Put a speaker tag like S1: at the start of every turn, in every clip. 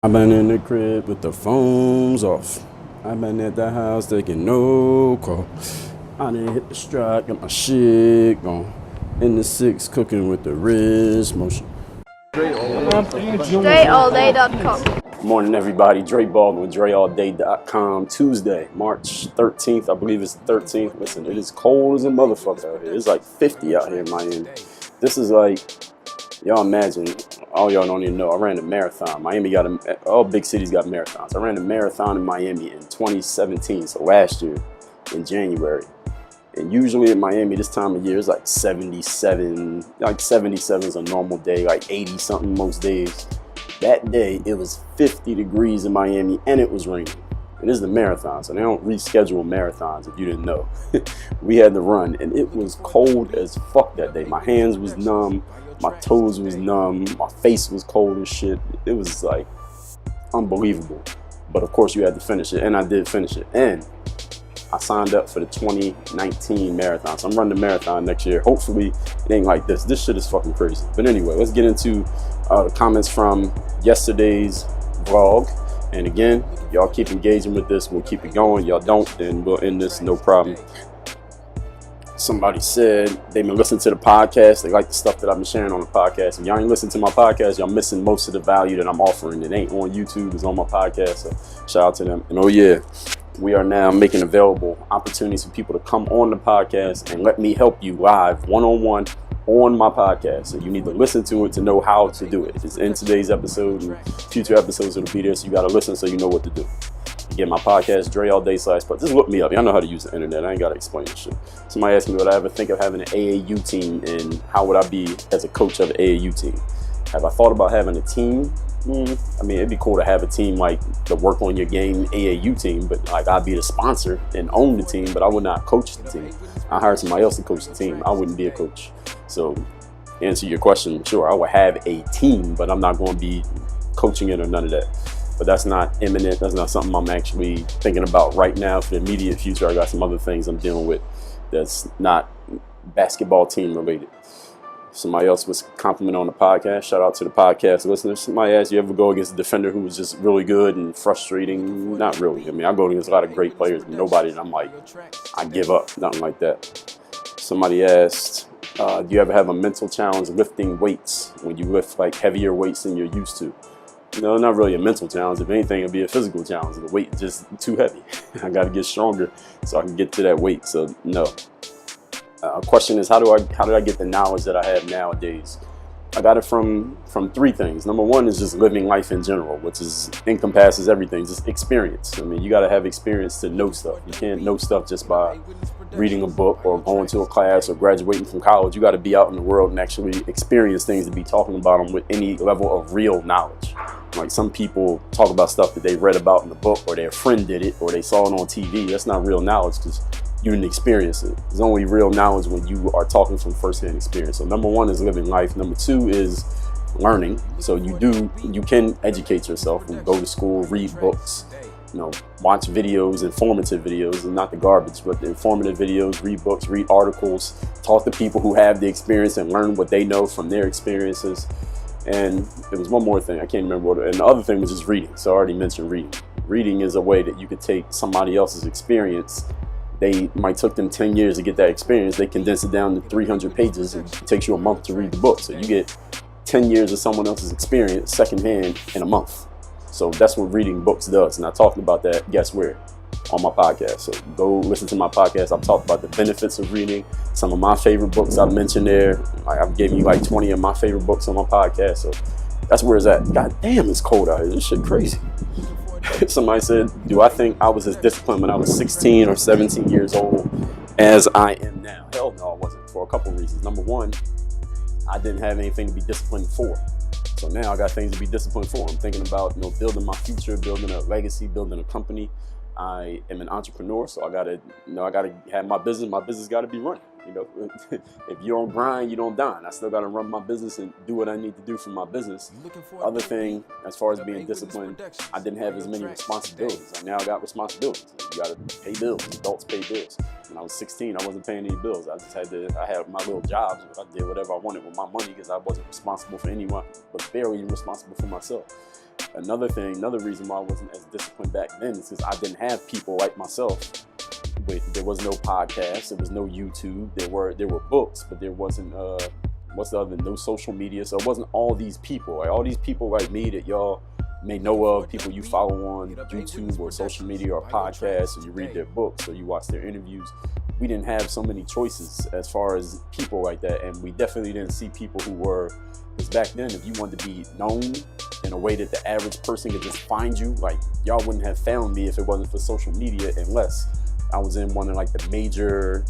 S1: I've been in the crib with the phones off. I've been at the house taking no call. I done hit the stride, got my shit gone. In the six, cooking with the wrist motion.
S2: DreAllDay.com.
S1: Good morning, everybody. Dre Baldwin, DreAllDay.com. Tuesday, March 13th. I believe it's the 13th. Listen, it is cold as a motherfucker out here. It's like 50 out here in Miami. This is like, y'all imagine, all y'all don't even know, I ran a marathon. Miami all big cities got marathons. I ran a marathon in Miami in 2017, so last year in January. And usually in Miami this time of year it's like 77, like 77 is a normal day, like 80 something most days. That day it was 50 degrees in Miami and it was raining. And this is the marathon, so they don't reschedule marathons if you didn't know. We had to run and it was cold as fuck that day. My hands was numb, my toes was numb, my face was cold as shit. It was like unbelievable. But of course you had to finish it, and I did finish it. And I signed up for the 2019 marathon, so I'm running the marathon next year. Hopefully it ain't like this. This shit is fucking crazy. But anyway, let's get into the comments from yesterday's vlog. And again, y'all keep engaging with this, we'll keep it going. Y'all don't, then we'll end this, no problem. Somebody said they've been listening to the podcast. They like the stuff that I've been sharing on the podcast. If y'all ain't listening to my podcast, y'all missing most of the value that I'm offering. It ain't on YouTube, it's on my podcast. So shout out to them. And oh yeah, we are now making available opportunities for people to come on the podcast and let me help you live, one-on-one on my podcast. So you need to listen to it to know how to do it. It's in today's episode, and future episodes it'll be there, so you got to listen so you know what to do. Again, my podcast, Dre All Day / but just look me up. Y'all know how to use the internet. I ain't got to explain this shit. Somebody asked me, would I ever think of having an AAU team, and how would I be as a coach of an AAU team? Have I thought about having a team? I mean, it'd be cool to have a team like the Work on Your Game AAU team, but like I'd be the sponsor and own the team, but I would not coach the team. I hired somebody else to coach the team. I wouldn't be a coach. So, to answer your question, sure, I would have a team, but I'm not going to be coaching it or none of that. But that's not imminent. That's not something I'm actually thinking about right now. For the immediate future, I got some other things I'm dealing with that's not basketball team related. Somebody else was complimenting on the podcast. Shout out to the podcast listeners. Somebody asked, you ever go against a defender who was just really good and frustrating? Not really. I mean, I go against a lot of great players, but nobody that I'm like, I give up. Nothing like that. Somebody asked, do you ever have a mental challenge lifting weights when you lift like heavier weights than you're used to? No, not really a mental challenge. If anything, it'd be a physical challenge. The weight is just too heavy. I got to get stronger so I can get to that weight. So no. Question is, how did I get the knowledge that I have nowadays? I got it from three things. Number one is just living life in general, which encompasses everything, just experience. I mean, you got to have experience to know stuff. You can't know stuff just by reading a book or going to a class or graduating from college. You got to be out in the world and actually experience things to be talking about them with any level of real knowledge. Like some people talk about stuff that they read about in the book, or their friend did it, or they saw it on TV. That's not real knowledge because you didn't experience it. There's only real knowledge when you are talking from firsthand experience. So number one is living life. Number two is learning. So you can educate yourself and go to school, read books, watch videos, informative videos, and not the garbage, but the informative videos, read books, read articles, talk to people who have the experience and learn what they know from their experiences. And there was one more thing, I can't remember what, and the other thing was just reading. So I already mentioned reading. Reading is a way that you could take somebody else's experience. They might took them 10 years to get that experience. They condense it down to 300 pages. And it takes you a month to read the book. So you get 10 years of someone else's experience secondhand in a month. So that's what reading books does. And I talked about that, guess where? On my podcast. So go listen to my podcast. I've talked about the benefits of reading. Some of my favorite books I've mentioned there. I've given you like 20 of my favorite books on my podcast. So that's where it's at. God damn, it's cold out here. This shit crazy. Somebody said, do I think I was as disciplined when I was 16 or 17 years old as I am now? Hell no, I wasn't, for a couple of reasons. Number one, I didn't have anything to be disciplined for. So now I got things to be disciplined for. I'm thinking about building my future, building a legacy, building a company. I am an entrepreneur, so I gotta have my business. My business gotta be running. If you don't grind, you don't dine. I still gotta run my business and do what I need to do for my business. Other thing, as far as being disciplined, I didn't have as many responsibilities. Now I got responsibilities. You gotta pay bills. Adults pay bills. When I was 16, I wasn't paying any bills. I had my little jobs. I did whatever I wanted with my money because I wasn't responsible for anyone, but barely responsible for myself. Another reason why I wasn't as disciplined back then is because I didn't have people like myself. There was no podcast, there was no YouTube, there were books, but there wasn't no social media. So it wasn't all these people. Like all these people like me that y'all may know of, people you follow on YouTube or social media or podcasts, or you read their books or you watch their interviews. We didn't have so many choices as far as people like that, and we definitely didn't see people who were, because back then if you wanted to be known in a way that the average person could just find you, like y'all wouldn't have found me if it wasn't for social media, unless I was in one of like the major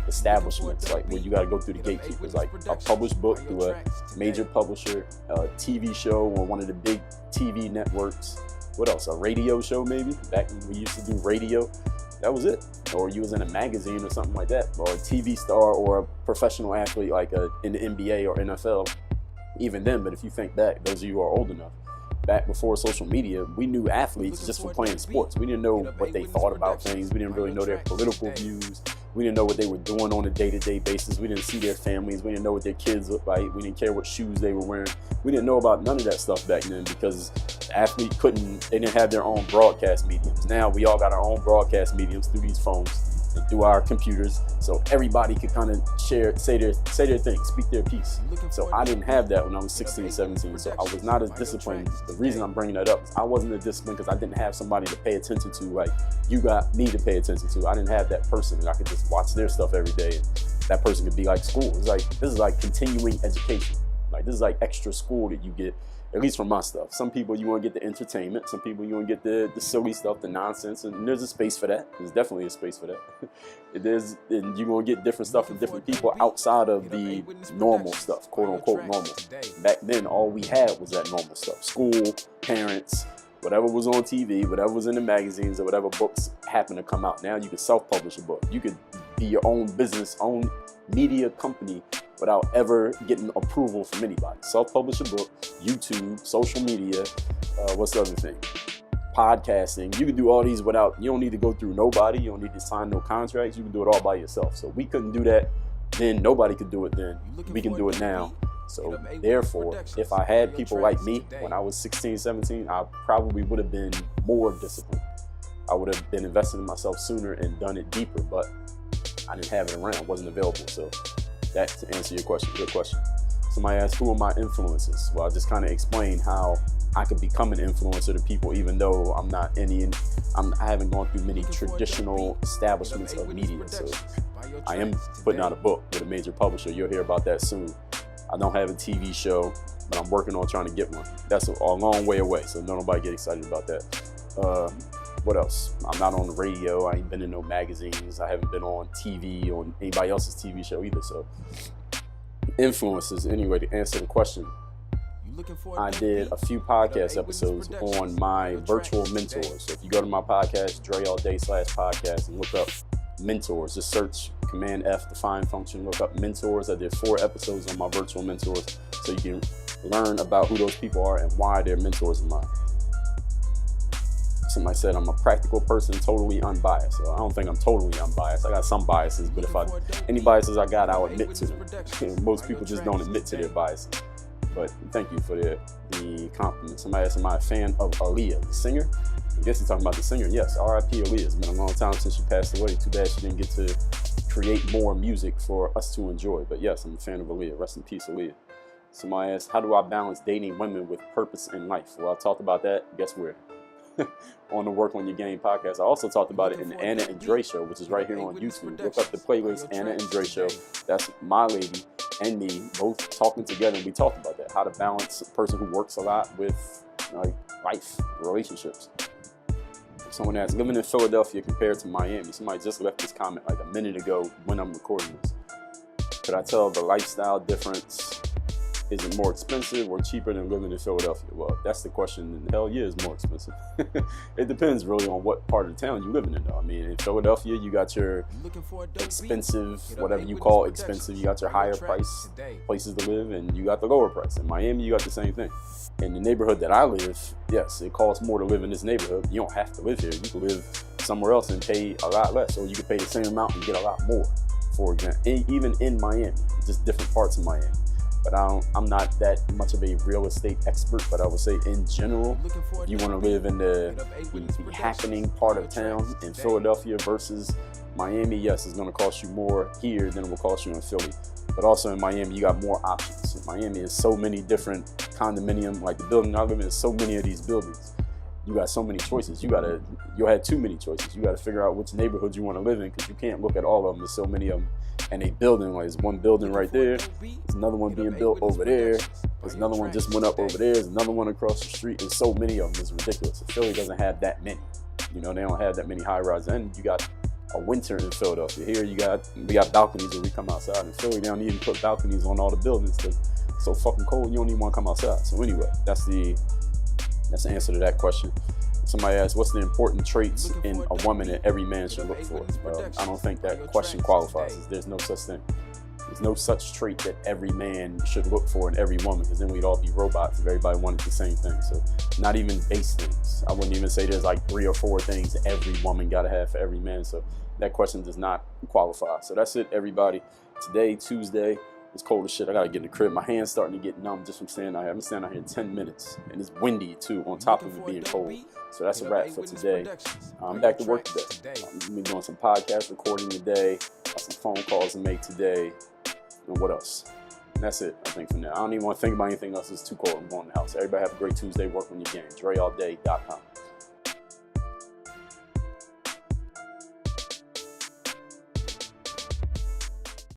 S1: establishments, like where you got to go through the gatekeepers, like a published book through a major publisher, a TV show on one of the big TV networks. What else? A radio show maybe? Back when we used to do radio. That was it. Or you was in a magazine or something like that, or a TV star or a professional athlete like in the NBA or NFL. Even then, but if you think back, those of you who are old enough, back before social media, we knew athletes just for playing sports. We didn't know what they thought about things. We didn't really know their political views. We didn't know what they were doing on a day-to-day basis. We didn't see their families. We didn't know what their kids looked like. We didn't care what shoes they were wearing. We didn't know about none of that stuff back then because the athlete they didn't have their own broadcast mediums. Now we all got our own broadcast mediums through these phones and through our computers, so everybody could kind of say their thing, speak their piece. So I didn't have that when I was 16, 17, so I was not as disciplined. The reason I'm bringing that up is I wasn't as disciplined because I didn't have somebody to pay attention to like you got me to pay attention to. I didn't have that person, and I could just watch their stuff every day, and that person could be like school. It's like, this is like continuing education. Like this is like extra school that you get, at least from my stuff. Some people you want to get the entertainment, some people you want to get the silly stuff, the nonsense, and there's a space for that. There's definitely a space for that. And you're going to get different stuff from different people outside of the normal stuff, quote unquote normal. Back then, all we had was that normal stuff. School, parents, whatever was on TV, whatever was in the magazines, or whatever books happened to come out. Now you can self-publish a book. You could be your own business, own media company without ever getting approval from anybody. Self-publish a book, YouTube, social media, what's the other thing? Podcasting. You can do all these without, you don't need to go through nobody. You don't need to sign no contracts. You can do it all by yourself. So we couldn't do that then. Nobody could do it then. We can do it now. So therefore, if I had people like me when I was 16, 17, I probably would have been more disciplined. I would have been invested in myself sooner and done it deeper, but I didn't have it around. It wasn't available. So that, to answer your question, good question. Somebody asked, who are my influences? Well, I just kind of explained how I could become an influencer to people, even though I'm not I haven't gone through many traditional establishments of media. So I am putting out a book with a major publisher. You'll hear about that soon. I don't have a TV show, but I'm working on trying to get one. That's a long way away, so don't nobody get excited about that. What else? I'm not on the radio. I ain't been in no magazines. I haven't been on TV on anybody else's TV show either. So influences, anyway, to answer the question, I did a few podcast episodes on my virtual mentors. So if you go to my podcast, Dre All Day /podcast, and look up mentors, just search Command F, the find function, look up mentors. I did 4 episodes on my virtual mentors, so you can learn about who those people are and why they're mentors of mine. Somebody said I'm a practical person, totally unbiased. So I don't think I'm totally unbiased. I got some biases, but any biases I got, I'll admit to them. Most people just don't admit to their biases. But thank you for the compliment. Somebody asked, am I a fan of Aaliyah, the singer? I guess you're talking about the singer. Yes, R.I.P. Aaliyah. It's been a long time since she passed away. Too bad she didn't get to create more music for us to enjoy. But yes, I'm a fan of Aaliyah. Rest in peace, Aaliyah. Somebody asked, how do I balance dating women with purpose in life? Well, I talked about that. Guess where? On the Work on Your Game podcast. I also talked about it in the Anna and Dre show, which is right here on YouTube. Look up the playlist, Anna and Dre show. That's my lady and me both talking together, and we talked about that, how to balance a person who works a lot with life, relationships. Someone asked, living in Philadelphia compared to Miami. Somebody just left this comment like a minute ago when I'm recording this. Could I tell the lifestyle difference? Is it more expensive or cheaper than living in Philadelphia? Well, if that's the question, then hell yeah, it's more expensive. It depends really on what part of the town you're living in, though. I mean, in Philadelphia, you got your expensive, whatever you call expensive, you got your higher price places to live, and you got the lower price. In Miami, you got the same thing. In the neighborhood that I live, yes, it costs more to live in this neighborhood. You don't have to live here. You can live somewhere else and pay a lot less, or you can pay the same amount and get a lot more, for example, even in Miami, just different parts of Miami. But I'm not that much of a real estate expert, but I would say in general, if you want to live in the happening part of town in Philadelphia versus Miami, yes, it's going to cost you more here than it will cost you in Philly. But also in Miami, you got more options. In Miami, there's so many different condominium, like the building I live in, there's so many of these buildings. You got so many choices. You'll have too many choices. You got to figure out which neighborhood you want to live in, because you can't look at all of them. There's so many of them. And a building, like there's one building right there, there's another one being built over there, there's another one just went up over there, there's another one across the street, and so many of them is ridiculous. And Philly doesn't have that many. You know, they don't have that many high rises. And you got a winter in Philadelphia. Here we got balconies when we come outside. In Philly, they don't even put balconies on all the buildings because it's so fucking cold, you don't even want to come outside. So anyway, that's the answer to that question. Somebody asked, what's the important traits in a woman that every man should look for? I don't think that question qualifies. There's no such thing. There's no such trait that every man should look for in every woman, because then we'd all be robots if everybody wanted the same thing. So not even base things. I wouldn't even say there's like 3 or 4 things every woman got to have for every man. So that question does not qualify. So that's it, everybody. Today, Tuesday, it's cold as shit. I gotta get in the crib. My hand's starting to get numb just from standing out here. I've been standing out here 10 minutes, and it's windy too, on top of it being cold. So that's a wrap for today. I'm back to work today. I'm gonna be doing some podcast recording today, got some phone calls to make today, and what else? And that's it, I think, for now. I don't even want to think about anything else. It's too cold. I'm going to the house. Everybody have a great Tuesday. Work on your game. DreAllDay.com.